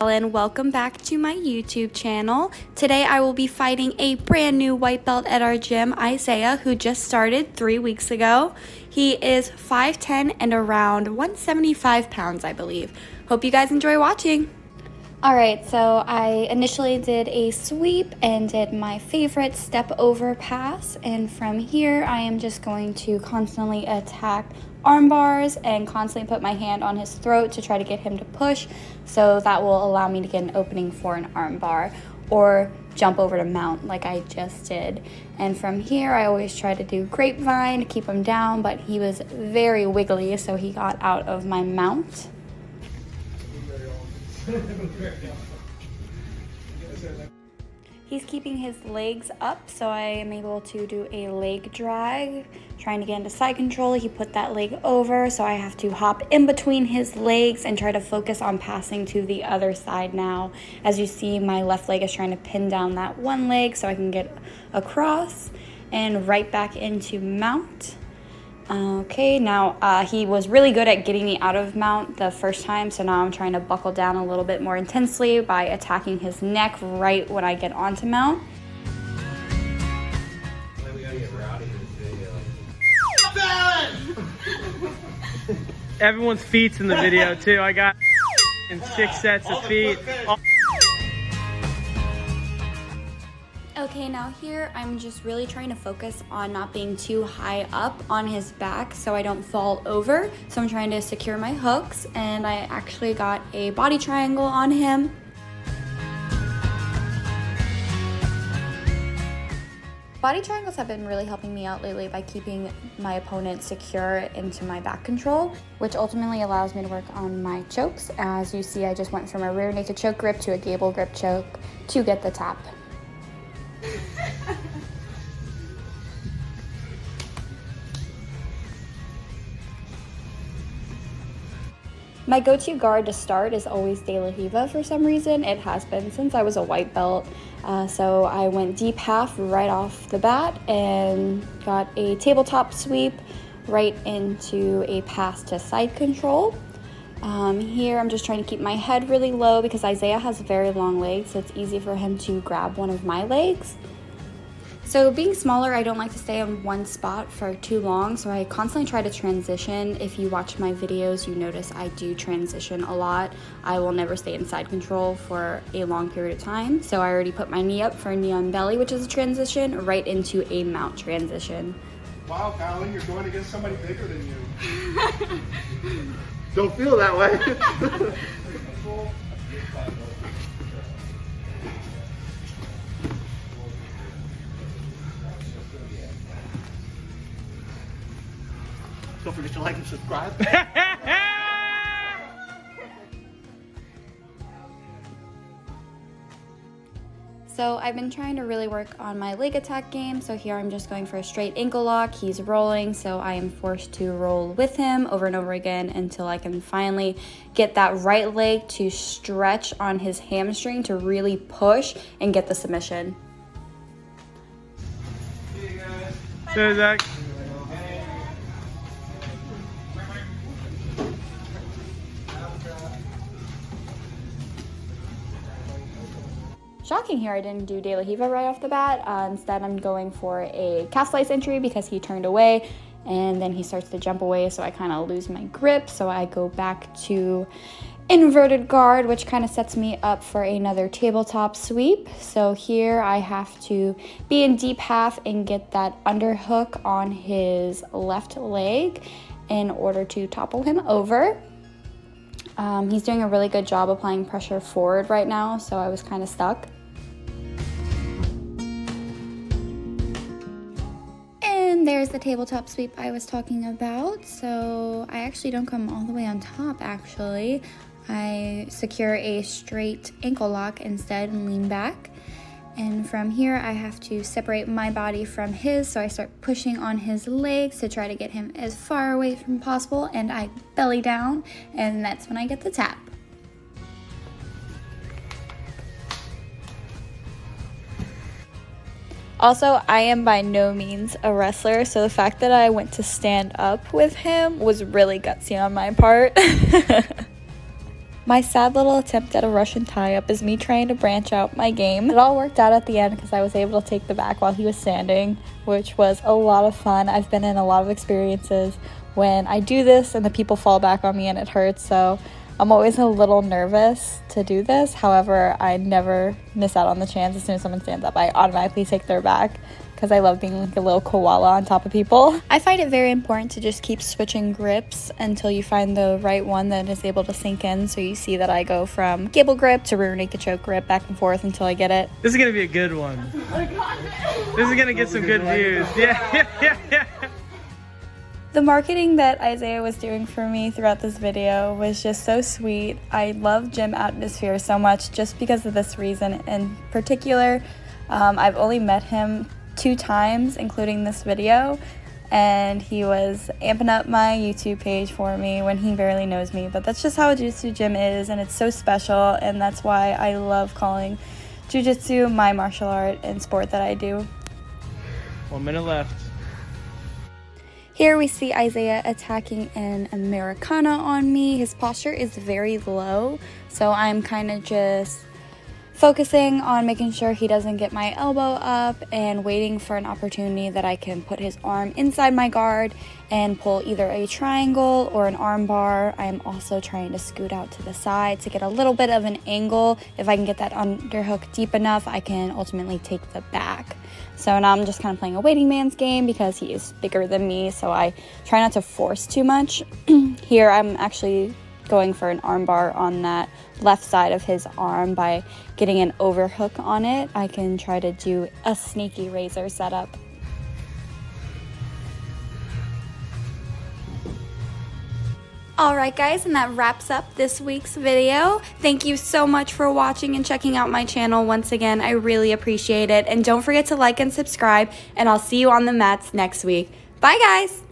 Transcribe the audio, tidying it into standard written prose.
And welcome back to my YouTube channel. Today I will be fighting a brand new white belt at our gym, Isaiah, who just started 3 weeks ago. He is 5'10" and around 175 pounds, I believe. Hope you guys enjoy watching. Alright, so I initially did a sweep and did my favorite step over pass, and from here I am just going to constantly attack arm bars and constantly put my hand on his throat to try to get him to push, so that will allow me to get an opening for an arm bar or jump over to mount like I just did. And from here I always try to do grapevine to keep him down, but he was very wiggly, so he got out of my mount. He's keeping his legs up, so I am able to do a leg drag, trying to get into side control. He put that leg over, so I have to hop in between his legs and try to focus on passing to the other side now. As you see, my left leg is trying to pin down that one leg so I can get across and right back into mount. Okay, now he was really good at getting me out of mount the first time, so now I'm trying to buckle down a little bit more intensely by attacking his neck right when I get onto mount. Everyone's feet's in the video too. I got in 6 sets of feet. Okay, now here I'm just really trying to focus on not being too high up on his back so I don't fall over. So I'm trying to secure my hooks, and I actually got a body triangle on him. Body triangles have been really helping me out lately by keeping my opponent secure into my back control, which ultimately allows me to work on my chokes. As you see, I just went from a rear naked choke grip to a gable grip choke to get the tap. My go-to guard to start is always De La Riva for some reason. It has been since I was a white belt. So I went deep half right off the bat and got a tabletop sweep right into a pass to side control. Here I'm just trying to keep my head really low because Isaiah has very long legs, so it's easy for him to grab one of my legs. So being smaller, I don't like to stay on one spot for too long, so I constantly try to transition. If you watch my videos, you notice I do transition a lot. I will never stay in side control for a long period of time. So I already put my knee up for a knee on belly, which is a transition, right into a mount transition. Wow, Colin, you're going against somebody bigger than you. Don't feel that way. Don't forget to like and subscribe. So I've been trying to really work on my leg attack game. So here I'm just going for a straight ankle lock. He's rolling, so I am forced to roll with him over and over again until I can finally get that right leg to stretch on his hamstring to really push and get the submission. So Zach. Shocking here, I didn't do De La Riva right off the bat. Instead, I'm going for a calf slice entry because he turned away and then he starts to jump away, so I kind of lose my grip. So I go back to inverted guard, which kind of sets me up for another tabletop sweep. So here I have to be in deep half and get that underhook on his left leg in order to topple him over. He's doing a really good job applying pressure forward right now, so I was kind of stuck. And there's the tabletop sweep I was talking about. So I actually don't come all the way on top, actually. I secure a straight ankle lock instead and lean back. And from here, I have to separate my body from his, so I start pushing on his legs to try to get him as far away from possible, and I belly down, and that's when I get the tap. Also, I am by no means a wrestler, so the fact that I went to stand up with him was really gutsy on my part. My sad little attempt at a Russian tie-up is me trying to branch out my game. It all worked out at the end because I was able to take the back while he was standing, which was a lot of fun. I've been in a lot of experiences when I do this and the people fall back on me and it hurts, so I'm always a little nervous to do this. However, I never miss out on the chance. As soon as someone stands up, I automatically take their back because I love being like a little koala on top of people. I find it very important to just keep switching grips until you find the right one that is able to sink in. So you see that I go from gable grip to rear naked choke grip back and forth until I get it. This is gonna be a good one. This is gonna get some good views. Yeah. The marketing that Isaiah was doing for me throughout this video was just so sweet. I love gym atmosphere so much just because of this reason in particular. I've only met him 2 times, including this video, and he was amping up my YouTube page for me when he barely knows me. But that's just how a jiu-jitsu gym is, and it's so special, and that's why I love calling jiu-jitsu my martial art and sport that I do. 1 minute left. Here we see Isaiah attacking an Americana on me. His posture is very low, so I'm kind of just focusing on making sure he doesn't get my elbow up and waiting for an opportunity that I can put his arm inside my guard and pull either a triangle or an arm bar. I am also trying to scoot out to the side to get a little bit of an angle. If I can get that underhook deep enough, I can ultimately take the back. So now I'm just kind of playing a waiting man's game because he is bigger than me, so I try not to force too much. Here I'm actually going for an arm bar on that left side of his arm. By getting an overhook on it, I can try to do a sneaky razor setup. Alright guys, and that wraps up this week's video. Thank you so much for watching and checking out my channel once again. I really appreciate it. And don't forget to like and subscribe, and I'll see you on the mats next week. Bye guys!